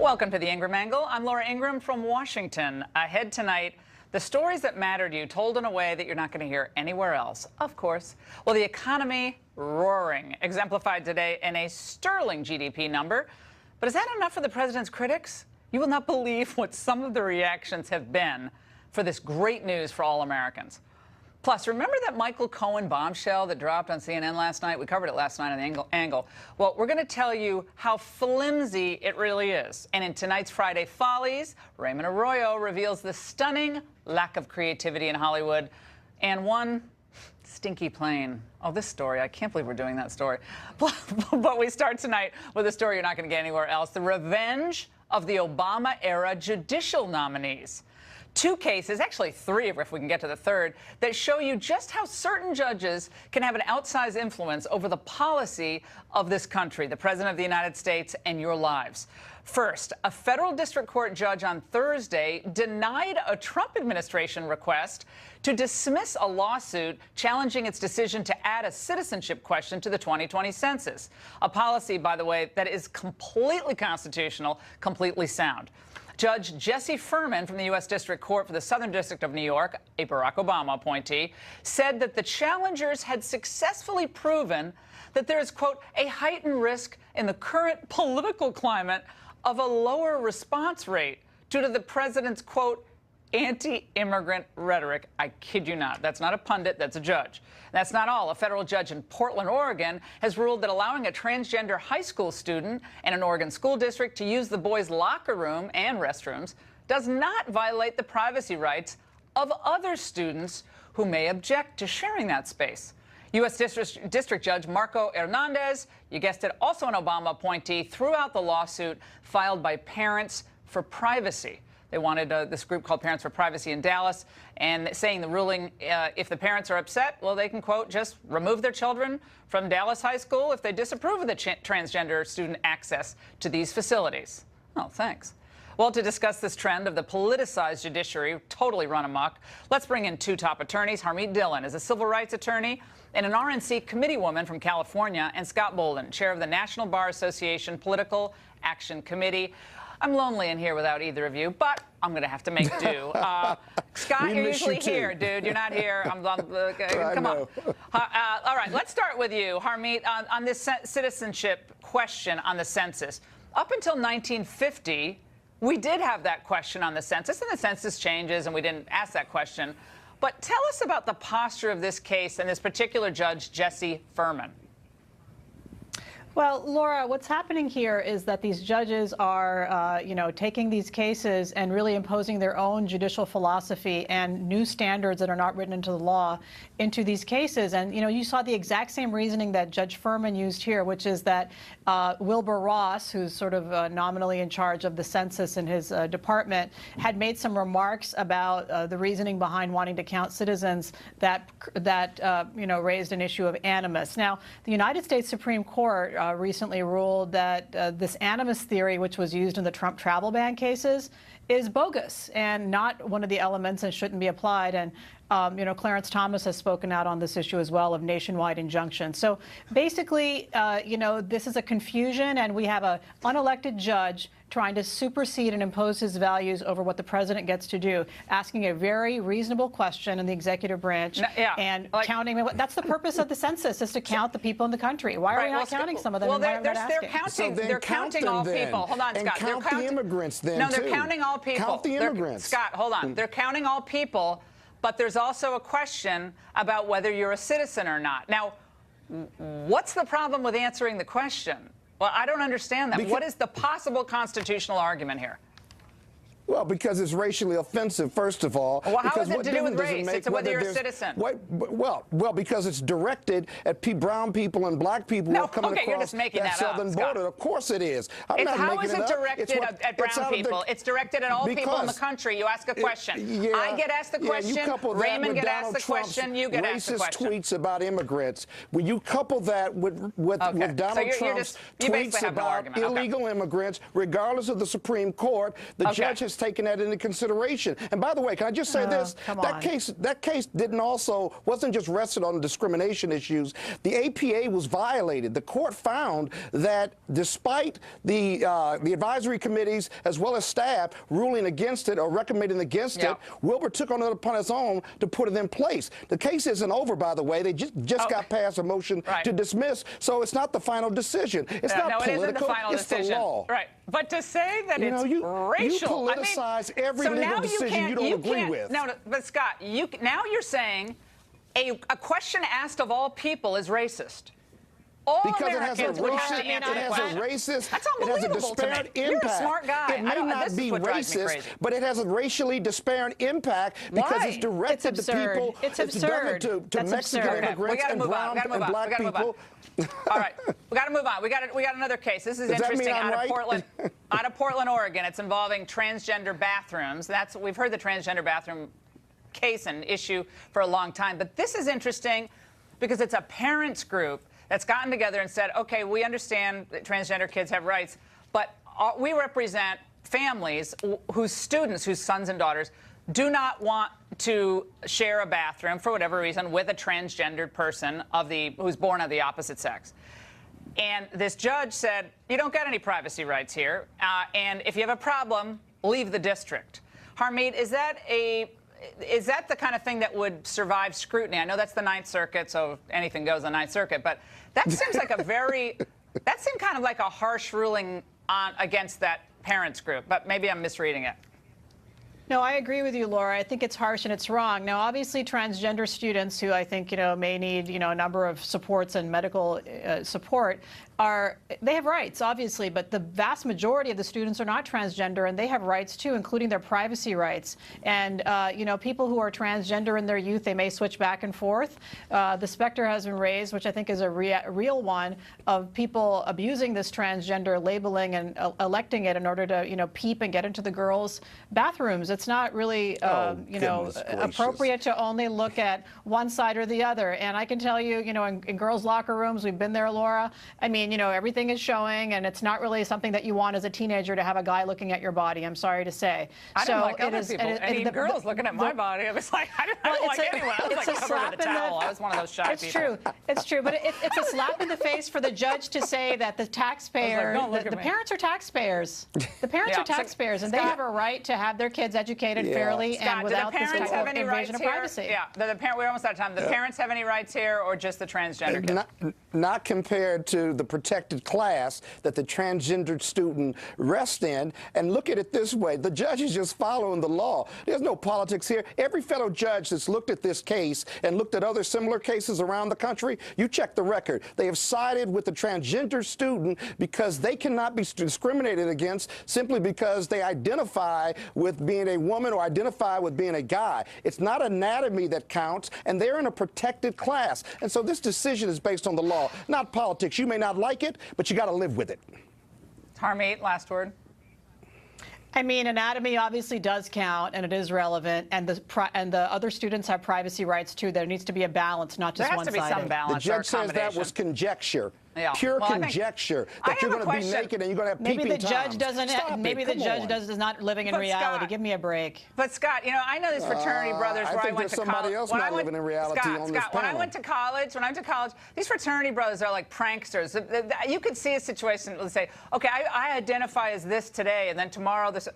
Welcome to the Ingraham Angle. I'm Laura Ingraham from Washington. Ahead tonight, the stories that matter to you told in a way that you're not going to hear anywhere else, of course. Well, the economy roaring, exemplified today in a sterling GDP number. But is that enough for the president's critics? You will not believe what some of the reactions have been for this great news for all Americans. Plus, remember that Michael Cohen bombshell that dropped on CNN last night? We covered it last night on the Angle. Well, we're going to tell you how flimsy it really is. And in tonight's Friday Follies, Raymond Arroyo reveals the stunning lack of creativity in Hollywood and one stinky plane. Oh, this story. I can't believe we're doing that story. But we start tonight with a story you're not going to get anywhere else. The revenge of the Obama-era judicial nominees. Two cases, actually three if we can get to the third, that show you just how certain judges can have an outsized influence over the policy of this country, the President of the United States, and your lives. First, a federal district court judge on Thursday denied a Trump administration request to dismiss a lawsuit challenging its decision to add a citizenship question to the 2020 census. A policy, by the way, that is completely constitutional, completely sound. Judge Jesse Furman from the U.S. District Court for the Southern District of New York, a Barack Obama appointee, said that the challengers had successfully proven that there is, quote, a heightened risk in the current political climate of a lower response rate due to the president's, quote, anti-immigrant rhetoric. I kid you not. That's not a pundit. That's a judge. That's not all. A federal judge in Portland, Oregon, has ruled that allowing a transgender high school student in an Oregon school district to use the boys' locker room and restrooms does not violate the privacy rights of other students who may object to sharing that space. U.S. District Judge Marco Hernandez, you guessed it, also an Obama appointee, threw out the lawsuit filed by Parents for Privacy. They wanted this group called Parents for Privacy in Dallas, and saying the ruling, if the parents are upset, well, they can, quote, just remove their children from Dallas High School if they disapprove of the transgender student access to these facilities. Oh, thanks. Well, to discuss this trend of the politicized judiciary totally run amok, let's bring in two top attorneys. Harmeet Dillon is a civil rights attorney and an RNC committeewoman from California, and Scott Bolden, chair of the National Bar Association Political Action Committee. I'm lonely in here without either of you, but I'm going to have to make do. Scott, you're usually here, dude. You're not here. Come on. All right, let's start with you, Harmeet, on this citizenship question on the census. Up until 1950, we did have that question on the census, and the census changes, and we didn't ask that question. But tell us about the posture of this case and this particular judge, Jesse Furman. Well, Laura, what's happening here is that these judges are, taking these cases and really imposing their own judicial philosophy and new standards that are not written into the law into these cases. And, you saw the exact same reasoning that Judge Furman used here, which is that Wilbur Ross, who's sort of nominally in charge of the census in his department, had made some remarks about the reasoning behind wanting to count citizens that raised an issue of animus. Now, the United States Supreme Court recently ruled that this animus theory, which was used in the Trump travel ban cases, is bogus and not one of the elements and shouldn't be applied. And Clarence Thomas has spoken out on this issue as well of nationwide injunction. So basically, this is a confusion, and we have an unelected judge trying to supersede and impose his values over what the president gets to do, asking a very reasonable question in the executive branch and counting. That's the purpose of the census, is to count the people in the country. Why are we not counting some of them? Well, they're counting all people. Hold on, Scott. Count the immigrants then, no, they're counting all people. Count the immigrants. Scott, hold on. They're counting all people, but there's also a question about whether you're a citizen or not. Now, what's the problem with answering the question? Well, I don't understand that. What is the possible constitutional argument here? Well, because it's racially offensive, first of all. Well, how is it to do with race? It's whether you're a citizen. Well, because it's directed at brown people and black people who are coming across that southern border. Of course it is. How is it directed at brown people? It's directed at all people in the country. You ask a question. I get asked the question. Raymond gets asked the question. You get asked the question. Racist tweets about immigrants. When you couple that with Donald Trump's tweets about illegal immigrants, regardless of the Supreme Court, the judge has taken that into consideration. And by the way, can I just say this? That case wasn't just rested on discrimination issues. The APA was violated. The court found that despite the advisory committees as well as staff ruling against it or recommending against it, Wilbur took on it upon his own to put it in place. The case isn't over, by the way. They just got passed a motion to dismiss, so it's not the final decision. It's not political. It isn't the final decision. The law. Right. But to say that it's racial, you politicize every legal decision you don't agree with. No, but Scott, now you're saying a question asked of all people is racist. All because Americans would have to answer it has a racist, That's it has a unbelievable disparate to me. impact. You're a smart guy. It may not be racist, but it has a racially disparate impact because it's directed to people. It's absurd. To Mexican immigrants and brown and black people. All right, we got to move on. We got another case. This is interesting out of Portland, Oregon. It's involving transgender bathrooms. We've heard the transgender bathroom case and issue for a long time, but this is interesting because it's a parents group that's gotten together and said, okay, we understand that transgender kids have rights, but we represent families whose sons and daughters do not want to share a bathroom for whatever reason with a transgendered person who's born of the opposite sex. And this judge said, you don't got any privacy rights here, and if you have a problem, leave the district. Harmeet, is that the kind of thing that would survive scrutiny? I know that's the Ninth Circuit, so anything goes in the Ninth Circuit, but that seems like that seemed kind of like a harsh ruling against that parents group, but maybe I'm misreading it. No, I agree with you, Laura. I think it's harsh and it's wrong. Now, obviously, transgender students who I think, may need, a number of supports and medical support they have rights, obviously, but the vast majority of the students are not transgender, and they have rights too, including their privacy rights. And, people who are transgender in their youth, they may switch back and forth. The specter has been raised, which I think is a real one, of people abusing this transgender labeling and electing it in order to, peep and get into the girls' bathrooms. It's not really, appropriate to only look at one side or the other. And I can tell you, in girls' locker rooms, we've been there, Laura. I mean, everything is showing, and it's not really something that you want as a teenager to have a guy looking at your body, I'm sorry to say. I didn't like other people. Any girls looking at my body, I was like, I don't like anyone. I was like covered in a towel. I was one of those shy people. It's true. But it's a slap in the face for the judge to say that the taxpayer, the parents are taxpayers. The parents are taxpayers, and they have a right to have their kids educated fairly and without this type of invasion of privacy. Yeah, we're almost out of time. The parents have any rights here, or just the transgender kids? Not compared to the protected class that the transgendered student rests in. And look at it this way. The judge is just following the law. There's no politics here. Every federal judge that's looked at this case and looked at other similar cases around the country, you check the record. They have sided with the transgender student because they cannot be discriminated against simply because they identify with being a woman or identify with being a guy. It's not anatomy that counts, and they're in a protected class. And so this decision is based on the law, not politics. You may not like it, but you got to live with it. Harmeet, last word. I mean, anatomy obviously does count, and it is relevant, and the other students have privacy rights too. There needs to be a balance, not just one-sided. There has to be some balance. The judge says that was conjecture. Yeah. Pure conjecture that you're going to be naked and you're going to have peeping Maybe the judge toms. doesn't. Maybe the judge does not living in reality. Scott, give me a break. But Scott, I know these fraternity brothers where I went to college. I think there's somebody else not living in reality on this panel. When I went to college, these fraternity brothers are like pranksters. You could see a situation. Let's say, okay, I identify as this today, and then tomorrow this.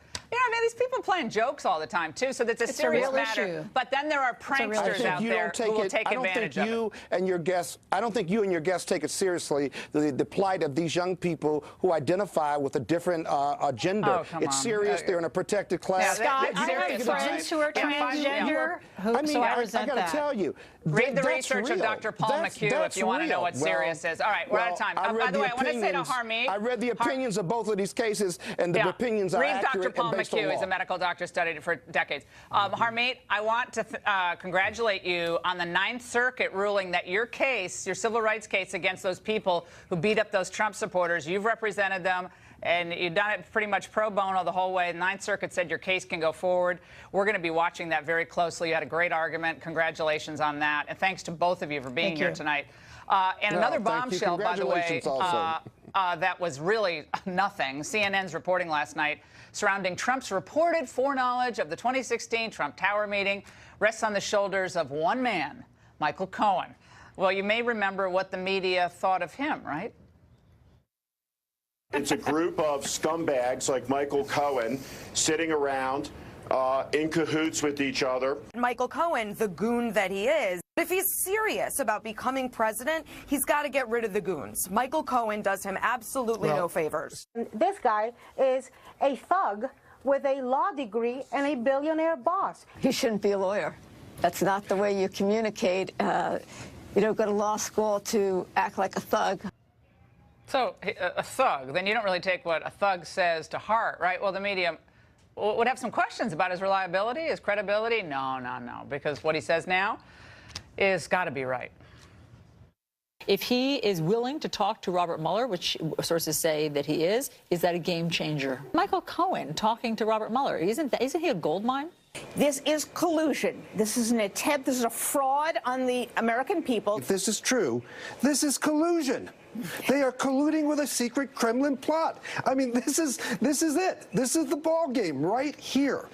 These people playing jokes all the time too. So that's a serious matter. Issue. But then there are pranksters out there who will take advantage of it. I don't think you and your guests take it seriously. The plight of these young people who identify with a different gender. It's serious. They're in a protected class. Scott, I have friends who are transgender. I resent that. I got to tell you. Read the research of Dr. Paul McHugh if you want to know what serious is. All right, we're out of time. By the way, I want to say to Harmeet. I read the opinions of both of these cases, and the opinions are accurate and based on law. He's a medical doctor, studied it for decades. Harmeet, I want to congratulate you on the Ninth Circuit ruling that your case, your civil rights case against those people who beat up those Trump supporters, you've represented them, and you've done it pretty much pro bono the whole way. The Ninth Circuit said your case can go forward. We're going to be watching that very closely. You had a great argument. Congratulations on that. And thanks to both of you for being here tonight. And another bombshell, by the way. that was really nothing. CNN's reporting last night surrounding Trump's reported foreknowledge of the 2016 Trump Tower meeting rests on the shoulders of one man, Michael Cohen. Well, you may remember what the media thought of him, right? It's a group of scumbags like Michael Cohen sitting around in cahoots with each other. Michael Cohen, the goon that he is, if he's serious about becoming president, he's got to get rid of the goons. Michael Cohen does him absolutely no favors. This guy is a thug with a law degree and a billionaire boss. He shouldn't be a lawyer. That's not the way you communicate. You don't go to law school to act like a thug. So, a thug, then you don't really take what a thug says to heart, right? Well, the media would have some questions about his reliability, his credibility. No, because what he says now is got to be right. If he is willing to talk to Robert Mueller, which sources say that he is that a game changer? Michael Cohen talking to Robert Mueller, isn't he a gold mine? This is collusion. This is an attempt, this is a fraud on the American people. If this is true, this is collusion. They are colluding with a secret Kremlin plot. I mean, this is it. This is the ball game right here.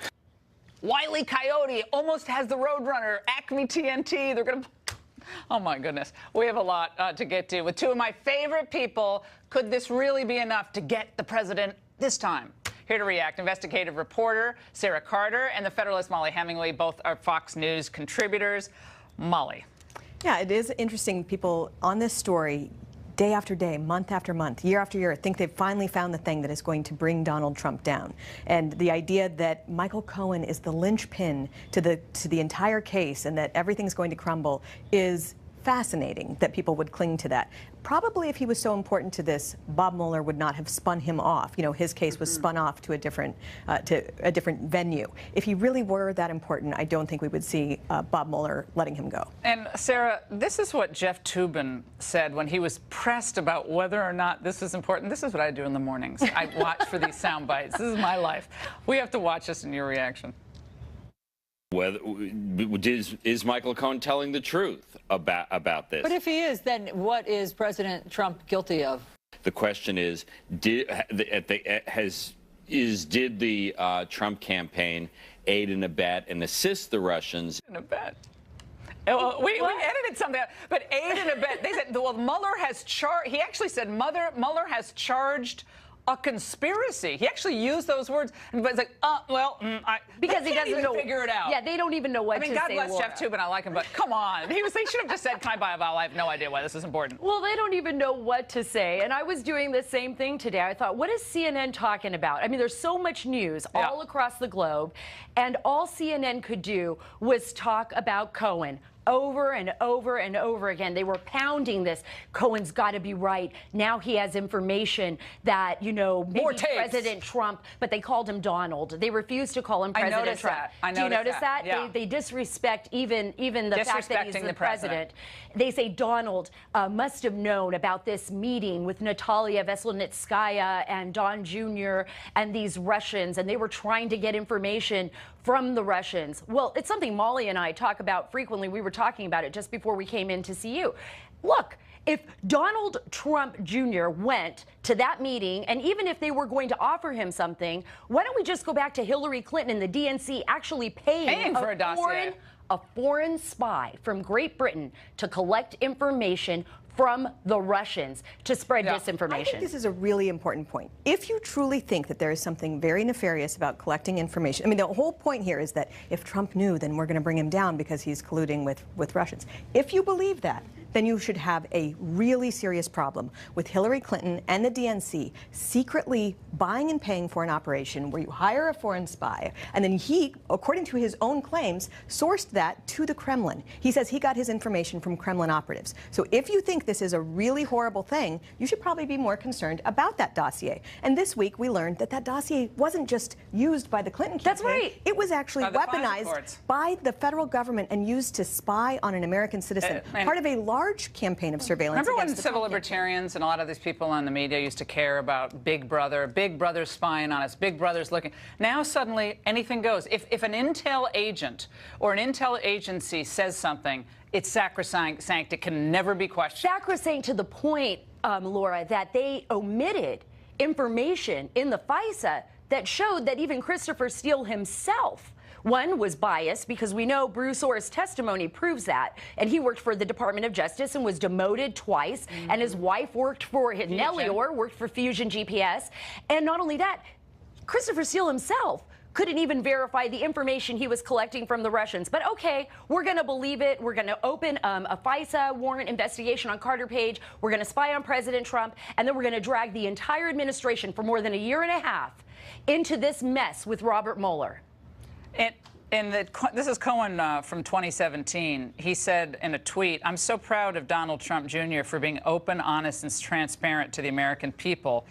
Wile E. Coyote almost has the Roadrunner, Acme TNT. They're going to... Oh, my goodness. We have a lot to get to. With two of my favorite people, could this really be enough to get the president this time? Here to react, investigative reporter Sarah Carter and the Federalist Molly Hemingway, both are Fox News contributors. Molly. Yeah, it is interesting. People on this story, day after day, month after month, year after year, think they've finally found the thing that is going to bring Donald Trump down. And the idea that Michael Cohen is the linchpin to the entire case and that everything's going to crumble is fascinating that people would cling to that. Probably if he was so important to this, Bob Mueller would not have spun him off. You know, his case was spun off to a different venue. If he really were that important, I don't think we would see Bob Mueller letting him go. And Sarah, this is what Jeff Toobin said when he was pressed about whether or not this is important. This is what I do in the mornings. I watch for these sound bites. This is my life. We have to watch this in your reaction. Is Michael Cohen telling the truth about this? But if he is, then what is President Trump guilty of? The question is, did the Trump campaign aid and abet and assist the Russians? And abet. We edited something, but aid and abet. They said, well, Mueller has charged. He actually said Mueller has charged a conspiracy. He actually used those words, but it's like, because he doesn't know, figure it out. Yeah, they don't even know what to say. God bless Jeff Toobin. I like him, but come on. They should have just said, "Can I buy a vowel?" I have no idea why this is important. Well, they don't even know what to say. And I was doing the same thing today. I thought, what is CNN talking about? I mean, there's so much news all across the globe, and all CNN could do was talk about Cohen. Over and over and over again. They were pounding this. Cohen's got to be right. Now he has information that, you know, maybe President Trump, but they called him Donald. They refused to call him President Trump. Do you notice that? Yeah. They disrespect even the fact that he's the president. They say Donald must have known about this meeting with Natalia Veselnitskaya and Don Jr. and these Russians, and they were trying to get information from the Russians. Well, it's something Molly and I talk about frequently. We were talking about it just before we came in to see you. Look, if Donald Trump Jr. went to that meeting, and even if they were going to offer him something, why don't we just go back to Hillary Clinton and the DNC actually paying for a dossier. A foreign spy from Great Britain to collect information from the Russians to spread disinformation. I think this is a really important point. If you truly think that there is something very nefarious about collecting information, I mean, the whole point here is that if Trump knew, then we're going to bring him down because he's colluding with Russians. If you believe that, then you should have a really serious problem with Hillary Clinton and the DNC secretly buying and paying for an operation where you hire a foreign spy, and then he, according to his own claims, sourced that to the Kremlin. He says he got his information from Kremlin operatives. So if you think this is a really horrible thing, you should probably be more concerned about that dossier. And this week we learned that that dossier wasn't just used by the Clinton campaign. That's right. It was actually weaponized by the federal government and used to spy on an American citizen. Part of a large campaign of surveillance. Remember when civil libertarians and a lot of these people on the media used to care about Big Brother's spying on us, Big Brother's looking. Now suddenly anything goes. If an intel agent or an intel agency says something, It's sacrosanct. It can never be questioned. Sacrosanct to the point, Laura, that they omitted information in the FISA that showed that even Christopher Steele himself, one, was biased, because we know Bruce Orr's testimony proves that. And he worked for the Department of Justice and was demoted twice. And his wife worked for, Nellie Orr worked for Fusion GPS. And not only that, Christopher Steele himself couldn't even verify the information he was collecting from the Russians. But okay, we're going to believe it. We're going to open a FISA warrant investigation on Carter Page. We're going to spy on President Trump. And then we're going to drag the entire administration for more than a year and a half into this mess with Robert Mueller. This is Cohen from 2017. He said in a tweet, "I'm so proud of Donald Trump Jr. for being open, honest, and transparent to the American people.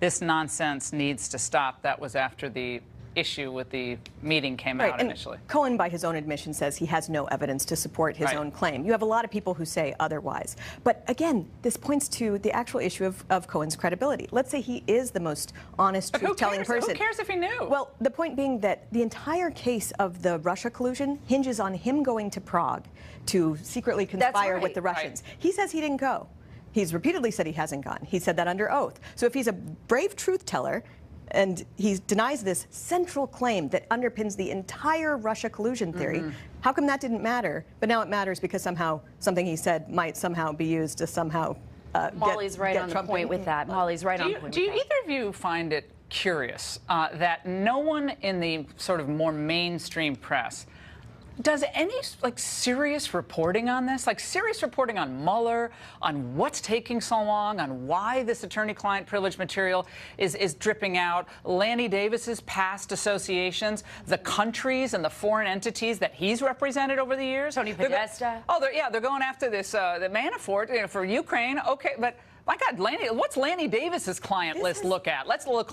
This nonsense needs to stop." That was after the issue with the meeting came out initially. And Cohen, by his own admission, says he has no evidence to support his own claim. You have a lot of people who say otherwise. But again, this points to the actual issue of Cohen's credibility. Let's say he is the most honest, truth-telling person. Who cares if he knew? Well, the point being that the entire case of the Russia collusion hinges on him going to Prague to secretly conspire with the Russians. He says he didn't go. He's repeatedly said he hasn't gone. He said that under oath. So if he's a brave truth teller, and he denies this central claim that underpins the entire Russia collusion theory, how come that didn't matter? But now it matters because somehow something he said might somehow be used to somehow Molly's right on the point with that. Molly's right on point with that. Do either of you find it curious that no one in the sort of more mainstream press does any serious reporting on this? Like serious reporting on Mueller, on what's taking so long, on why this attorney-client privilege material is dripping out, Lanny Davis's past associations, the countries and the foreign entities that he's represented over the years. Tony Podesta. They're going after this the Manafort for Ukraine. Okay, but my God, what's Lanny Davis's client list look at? Let's look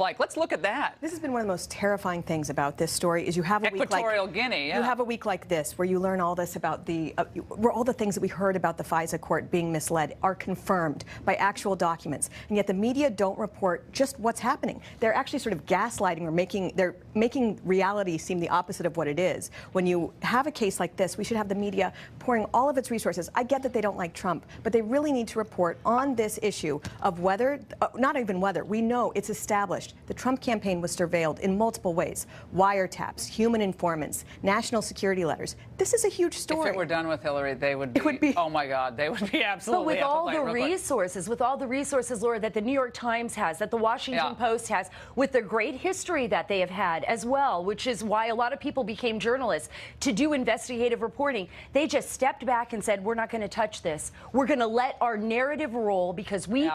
at that. This has been one of the most terrifying things about this story is you have a Equatorial Guinea. You have a week like this where you learn all this about where all the things that we heard about the FISA court being misled are confirmed by actual documents, and yet the media don't report just what's happening. They're actually sort of gaslighting or they're making reality seem the opposite of what it is. When you have a case like this, we should have the media pouring all of its resources. I get that they don't like Trump, but they really need to report on this issue of whether, not even whether, we know it's established. The Trump campaign was surveilled in multiple ways. Wiretaps, human informants, national security letters. This is a huge story. If it were done with Hillary, they would be, oh my God, they would be absolutely. But with all the resources, Laura, that the New York Times has, that the Washington Post has, with the great history that they have had as well, which is why a lot of people became journalists to do investigative reporting. They just stepped back and said, we're not going to touch this. We're going to let our narrative roll because we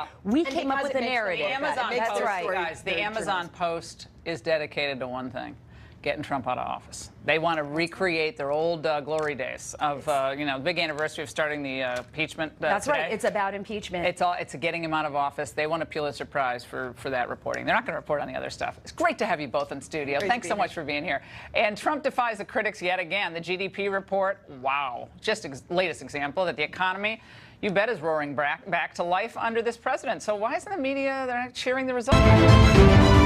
came up with the narrative. The Amazon Post, guys, the Amazon Post is dedicated to one thing: getting Trump out of office. They want to recreate their old glory days of, the big anniversary of starting the impeachment. That's today. right. It's about impeachment. It's getting him out of office. They want a Pulitzer Prize for that reporting. They're not going to report on the other stuff. It's great to have you both in studio. Thanks so much for being here. And Trump defies the critics yet again. The GDP report, wow, just latest example that the economy, you bet, is roaring back to life under this president. So why isn't the media, they're not cheering the results?